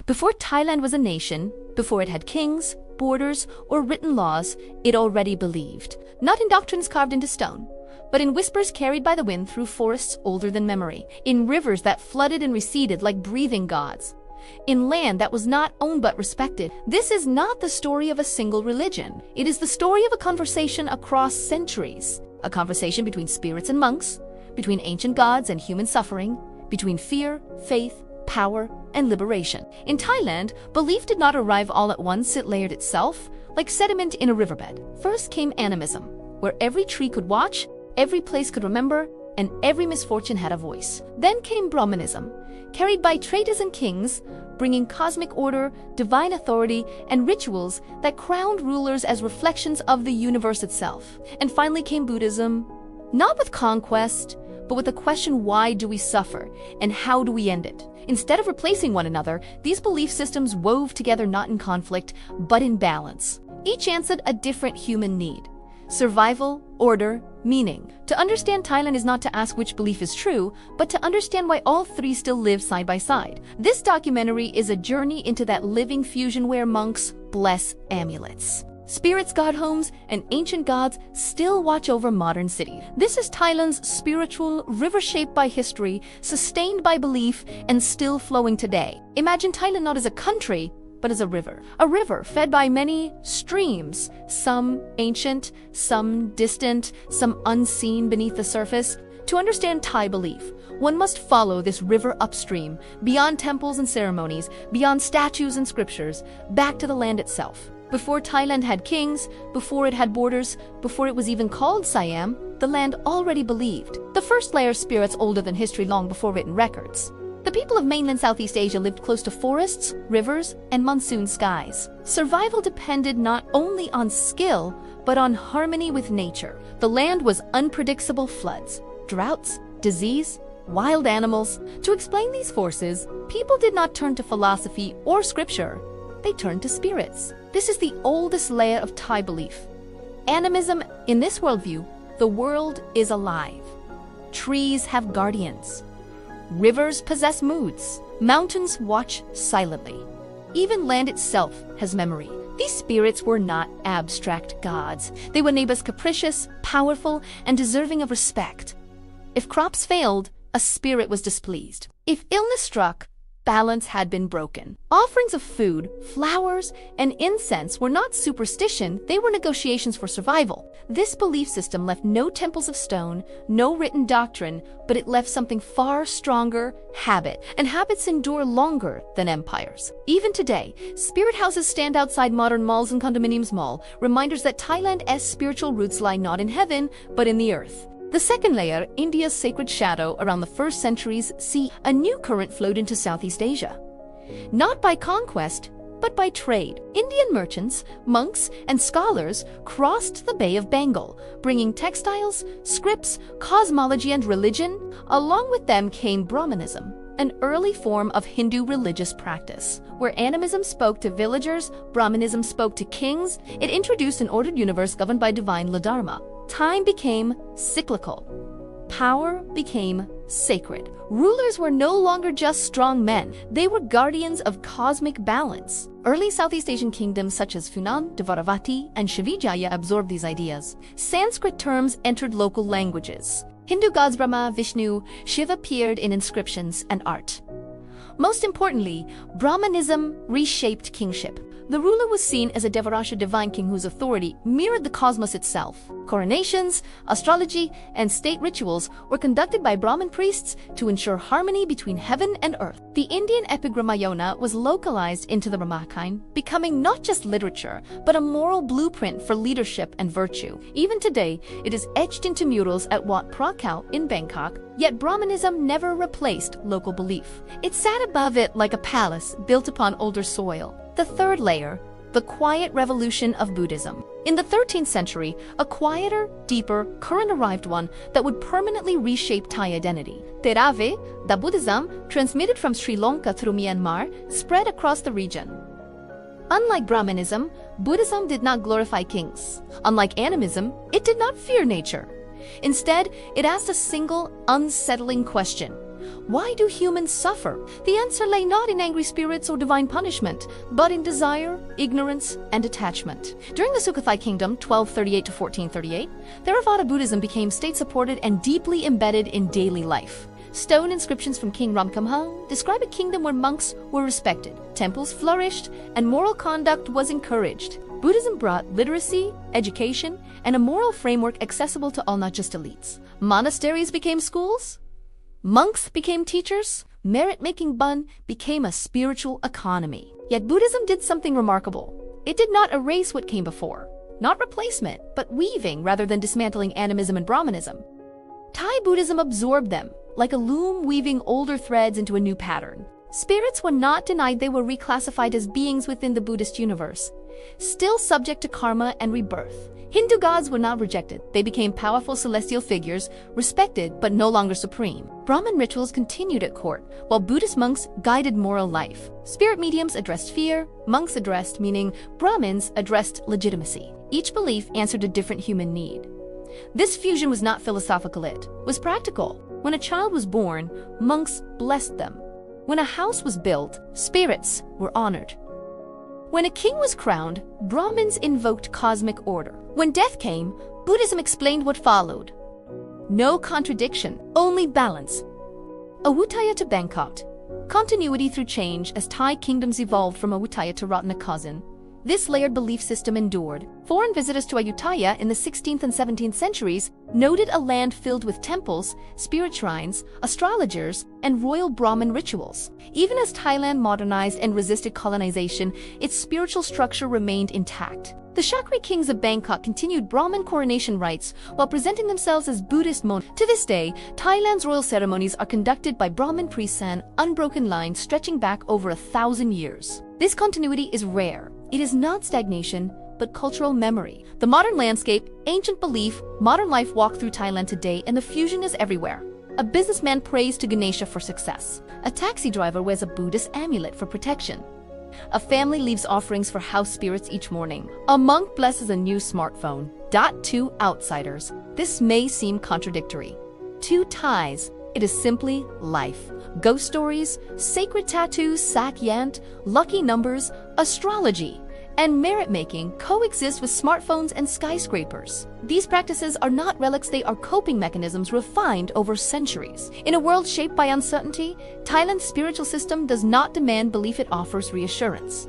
Before Thailand was a nation, before it had kings, borders, or written laws, it already believed, not in doctrines carved into stone, but in whispers carried by the wind through forests older than memory, in rivers that flooded and receded like breathing gods, in land that was not owned but respected. This is not the story of a single religion. It is the story of a conversation across centuries, a conversation between spirits and monks, between ancient gods and human suffering, between fear, faith, power, and liberation. In Thailand, belief did not arrive all at once. It layered itself like sediment in a riverbed. First came animism, where every tree could watch, every place could remember, and every misfortune had a voice. Then came Brahmanism, carried by traders and kings, bringing cosmic order, divine authority, and rituals that crowned rulers as reflections of the universe itself. And finally came Buddhism, not with conquest, but with the question, why do we suffer, and how do we end it? Instead of replacing one another, these belief systems wove together not in conflict, but in balance. Each answered a different human need: survival, order, meaning. To understand Thailand is not to ask which belief is true, but to understand why all three still live side by side. This documentary is a journey into that living fusion where monks bless amulets, spirits guard homes, and ancient gods still watch over modern cities. This is Thailand's spiritual river shaped by history, sustained by belief, and still flowing today. Imagine Thailand not as a country, but as a river fed by many streams, some ancient, some distant, some unseen beneath the surface. To understand Thai belief, one must follow this river upstream, beyond temples and ceremonies, beyond statues and scriptures, back to the land itself. Before Thailand had kings, before it had borders, before it was even called Siam, the land already believed. The first layer, spirits older than history, long before written records. The people of mainland Southeast Asia lived close to forests, rivers, and monsoon skies. Survival depended not only on skill, but on harmony with nature. The land was unpredictable: floods, droughts, disease, wild animals. To explain these forces, people did not turn to philosophy or scripture. They turned to spirits. This is the oldest layer of Thai belief. Animism. In this worldview, the world is alive. Trees have guardians. Rivers possess moods. Mountains watch silently. Even land itself has memory. These spirits were not abstract gods. They were neighbors, capricious, powerful, and deserving of respect. If crops failed, a spirit was displeased. If illness struck, balance had been broken. Offerings of food, flowers, and incense were not superstition, they were negotiations for survival. This belief system left no temples of stone, no written doctrine, but it left something far stronger: habit. And habits endure longer than empires. Even today, spirit houses stand outside modern malls and condominiums mall, reminders that Thailand's spiritual roots lie not in heaven, but in the earth. The second layer, India's sacred shadow. Around the first centuries CE, a new current flowed into Southeast Asia. Not by conquest, but by trade. Indian merchants, monks, and scholars crossed the Bay of Bengal, bringing textiles, scripts, cosmology, and religion. Along with them came Brahmanism, an early form of Hindu religious practice. Where animism spoke to villagers, Brahmanism spoke to kings. It introduced an ordered universe governed by divine Dharma. Time became cyclical. Power became sacred. Rulers were no longer just strong men. They were guardians of cosmic balance. Early Southeast Asian kingdoms such as Funan, Dvaravati, and Srivijaya absorbed these ideas. Sanskrit terms entered local languages. Hindu gods Brahma, Vishnu, Shiva appeared in inscriptions and art. Most importantly, Brahmanism reshaped kingship. The ruler was seen as a Devarasha, divine king whose authority mirrored the cosmos itself. Coronations, astrology, and state rituals were conducted by Brahmin priests to ensure harmony between heaven and earth. The Indian epic Ramayana was localized into the Ramakien, becoming not just literature, but a moral blueprint for leadership and virtue. Even today, it is etched into murals at Wat Phra Kaew in Bangkok. Yet Brahmanism never replaced local belief. It sat above it like a palace built upon older soil. The third layer, the quiet revolution of Buddhism. In the 13th century, a quieter, deeper, current-arrived one that would permanently reshape Thai identity. Theravāda Buddhism, transmitted from Sri Lanka through Myanmar, spread across the region. Unlike Brahmanism, Buddhism did not glorify kings. Unlike animism, it did not fear nature. Instead, it asked a single, unsettling question: Why do humans suffer? The answer lay not in angry spirits or divine punishment, but in desire, ignorance, and attachment. During the Sukhothai Kingdom, 1238 to 1438, Theravāda Buddhism became state-supported and deeply embedded in daily life. Stone inscriptions from King Ramkhamhaeng describe a kingdom where monks were respected, temples flourished, and moral conduct was encouraged. Buddhism brought literacy, education, and a moral framework accessible to all, not just elites. Monasteries became schools, monks became teachers, merit-making bun became a spiritual economy. Yet Buddhism did something remarkable. It did not erase what came before, not replacement, but weaving rather than dismantling animism and Brahmanism. Thai Buddhism absorbed them, like a loom weaving older threads into a new pattern. Spirits were not denied, they were reclassified as beings within the Buddhist universe, still subject to karma and rebirth. Hindu gods were not rejected. They became powerful celestial figures, respected but no longer supreme. Brahmin rituals continued at court, while Buddhist monks guided moral life. Spirit mediums addressed fear, monks addressed meaning, Brahmins addressed legitimacy. Each belief answered a different human need. This fusion was not philosophical, it was practical. When a child was born, monks blessed them. When a house was built, spirits were honored. When a king was crowned, Brahmins invoked cosmic order. When death came, Buddhism explained what followed. No contradiction, only balance. Ayutthaya to Bangkok. Continuity through change as Thai kingdoms evolved from Ayutthaya to Ratnakazan. This layered belief system endured. Foreign visitors to Ayutthaya in the 16th and 17th centuries noted a land filled with temples, spirit shrines, astrologers, and royal Brahmin rituals. Even as Thailand modernized and resisted colonization, its spiritual structure remained intact. The Shakri kings of Bangkok continued Brahmin coronation rites while presenting themselves as Buddhist monks. To this day, Thailand's royal ceremonies are conducted by Brahmin priests, an unbroken line stretching back over 1,000 years. This continuity is rare. It is not stagnation, but cultural memory. The modern landscape, ancient belief, modern life walk through Thailand today, and the fusion is everywhere. A businessman prays to Ganesha for success. A taxi driver wears a Buddhist amulet for protection. A family leaves offerings for house spirits each morning. A monk blesses a new smartphone. To outsiders, this may seem contradictory. To Thais, it is simply life. Ghost stories, sacred tattoos, sakyant, lucky numbers, astrology, and merit-making coexist with smartphones and skyscrapers. These practices are not relics, they are coping mechanisms refined over centuries. In a world shaped by uncertainty, Thailand's spiritual system does not demand belief, it offers reassurance.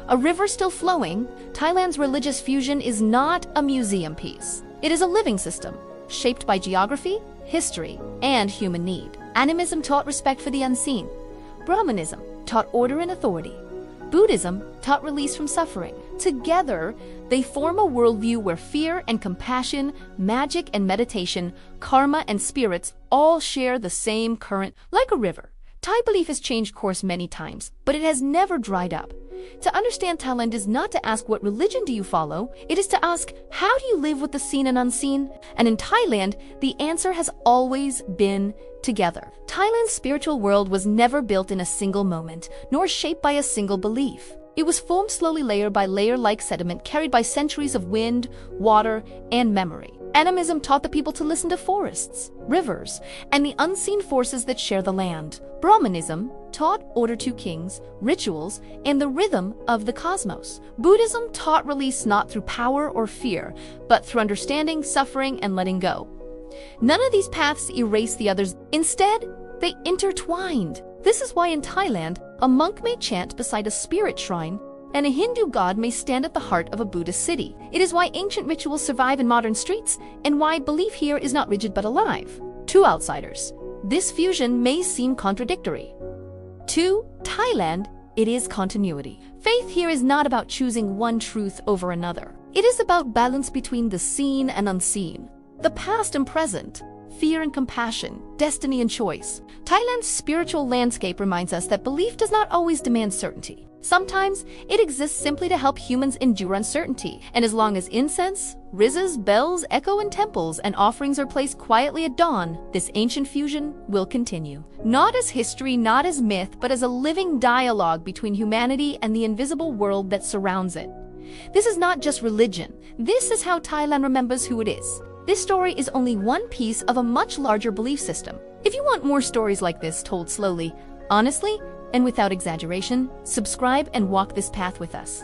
A river still flowing, Thailand's religious fusion is not a museum piece. It is a living system, shaped by geography, history, and human need. Animism taught respect for the unseen. Brahmanism taught order and authority. Buddhism taught release from suffering. Together, they form a worldview where fear and compassion, magic and meditation, karma and spirits all share the same current. Like a river, Thai belief has changed course many times, but it has never dried up. To understand Thailand is not to ask what religion do you follow, it is to ask how do you live with the seen and unseen? And in Thailand, the answer has always been together. Thailand's spiritual world was never built in a single moment, nor shaped by a single belief. It was formed slowly layer by layer like sediment carried by centuries of wind, water, and memory. Animism taught the people to listen to forests, rivers, and the unseen forces that share the land. Brahmanism taught order to kings, rituals, and the rhythm of the cosmos. Buddhism taught release not through power or fear, but through understanding, suffering, and letting go. None of these paths erased the others. Instead, they intertwined. This is why in Thailand, a monk may chant beside a spirit shrine, and a Hindu god may stand at the heart of a Buddhist city. It is why ancient rituals survive in modern streets, and why belief here is not rigid but alive. To outsiders, this fusion may seem contradictory. To Thailand, it is continuity. Faith here is not about choosing one truth over another. It is about balance between the seen and unseen, the past and present, fear and compassion, destiny and choice. Thailand's spiritual landscape reminds us that belief does not always demand certainty. Sometimes it exists simply to help humans endure uncertainty. And as long as incense, rises, bells echo in temples and offerings are placed quietly at dawn, this ancient fusion will continue. Not as history, not as myth, but as a living dialogue between humanity and the invisible world that surrounds it. This is not just religion. This is how Thailand remembers who it is. This story is only one piece of a much larger belief system. If you want more stories like this told slowly, honestly, and without exaggeration, subscribe and walk this path with us.